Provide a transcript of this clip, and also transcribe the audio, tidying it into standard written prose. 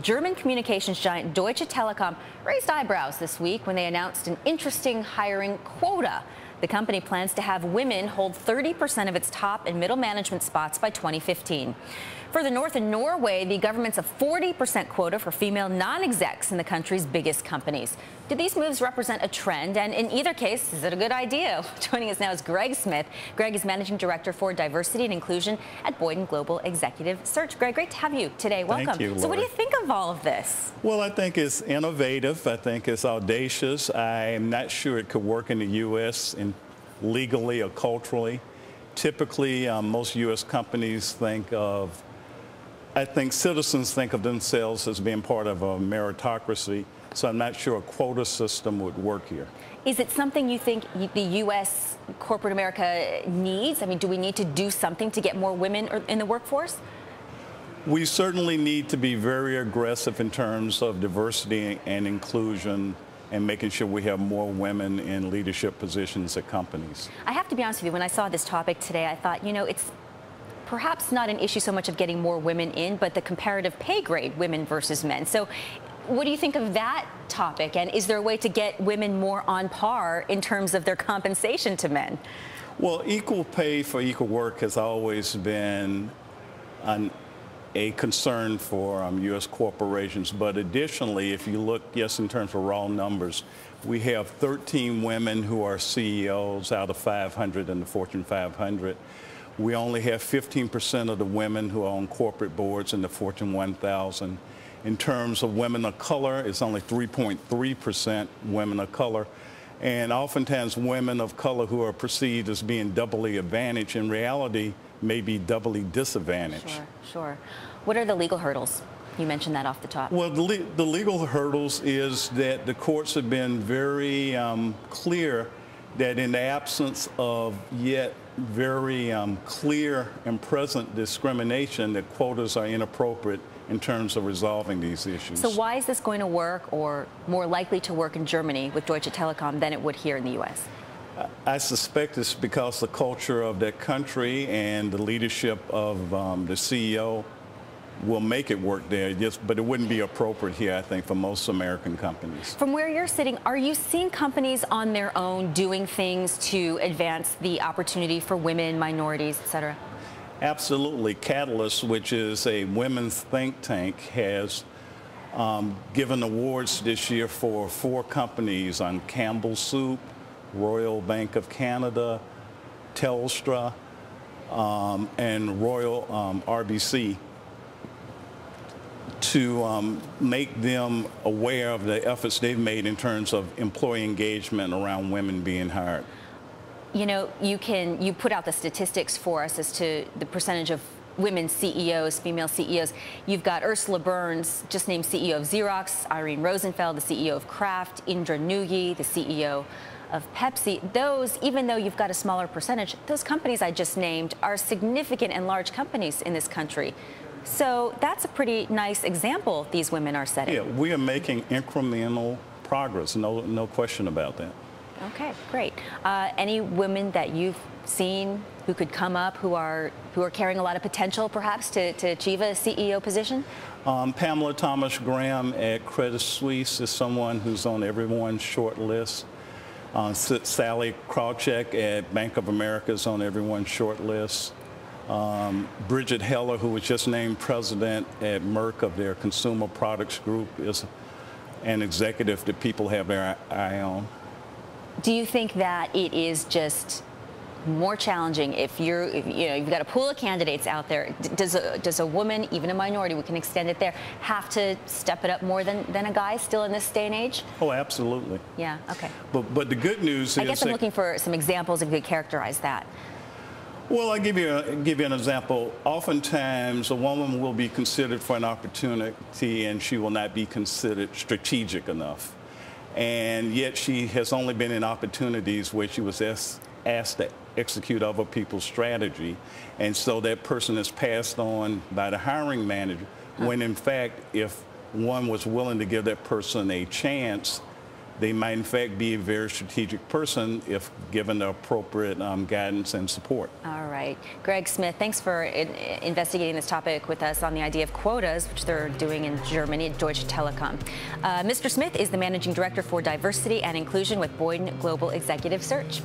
German communications giant Deutsche Telekom raised eyebrows this week when they announced an interesting hiring quota. The company plans to have women hold 30% of its top and middle management spots by 2015. Further north in Norway, the government's a 40% quota for female non-execs in the country's biggest companies. Do these moves represent a trend? And in either case, is it a good idea? Joining us now is Gregg Smith. Gregg is Managing Director for Diversity and Inclusion at Boyden Global Executive Search. Gregg, great to have you today. Welcome. Thank you, Lori. So what do you think of all of this? Well, I think it's innovative. I think it's audacious. I'm not sure it could work in the U.S. Legally or culturally. Typically, most U.S. companies citizens think of themselves as being part of a meritocracy, so I'm not sure a quota system would work here. Is it something you think the U.S. corporate America needs? I mean, do we need to do something to get more women in the workforce? We certainly need to be very aggressive in terms of diversity and inclusion and making sure we have more women in leadership positions at companies. I have to be honest with you, when I saw this topic today, I thought, you know, it's perhaps not an issue so much of getting more women in, but the comparative pay grade, women versus men. So what do you think of that topic? And is there a way to get women more on par in terms of their compensation to men? Well, equal pay for equal work has always been a concern for U.S. corporations. But additionally, if you look, yes, in terms of raw numbers, we have 13 women who are CEOs out of 500 in the Fortune 500. We only have 15% of the women who are on corporate boards in the Fortune 1000. In terms of women of color, it's only 3.3% women of color. And oftentimes women of color who are perceived as being doubly advantaged in reality may be doubly disadvantaged. Sure. What are the legal hurdles? You mentioned that off the top. Well, the legal hurdles is that the courts have been very clear that in the absence of yet very clear and present discrimination, that quotas are inappropriate in terms of resolving these issues. So why is this going to work, or more likely to work in Germany with Deutsche Telekom than it would here in the U.S.? I suspect it's because the culture of that country and the leadership of the CEO will make it work there, but it wouldn't be appropriate here, I think, for most American companies. From where you're sitting, are you seeing companies on their own doing things to advance the opportunity for women, minorities, et cetera? Absolutely. Catalyst, which is a women's think tank, has given awards this year for 4 companies on Campbell Soup, Royal Bank of Canada, Telstra, and Royal RBC, to make them aware of the efforts they've made in terms of employee engagement around women being hired. You know, you put out the statistics for us as to the percentage of women CEOs, female CEOs. You've got Ursula Burns, just named CEO of Xerox, Irene Rosenfeld, the CEO of Kraft, Indra Nooyi, the CEO of Pepsi. Those, even though you've got a smaller percentage, those companies I just named are significant and large companies in this country. So that's a pretty nice example these women are setting. Yeah, we are making incremental progress, no question about that. Okay, great. Any women that you've seen who could come up who are carrying a lot of potential, perhaps, to achieve a CEO position? Pamela Thomas-Graham at Credit Suisse is someone who's on everyone's short list. Sally Krawcheck at Bank of America is on everyone's short list. Bridget Heller, who was just named president at Merck of their Consumer Products Group, is an executive that people have their eye on. Do you think that it is just more challenging if you've got a pool of candidates out there? Does a woman, even a minority, we can extend it there, have to step it up more than a guy still in this day and age? Oh, absolutely. Yeah. Okay. But the good news is, I guess I'm looking for some examples if you could characterize that. Well, I'll give you an example. Oftentimes, a woman will be considered for an opportunity and she will not be considered strategic enough. And yet she has only been in opportunities where she was asked to execute other people's strategy. And so that person is passed on by the hiring manager, when in fact, if one was willing to give that person a chance, they might in fact be a very strategic person if given the appropriate guidance and support. All right. Gregg Smith, thanks for investigating this topic with us on the idea of quotas, which they're doing in Germany at Deutsche Telekom. Mr. Smith is the Managing Director for Diversity and Inclusion with Boyden Global Executive Search.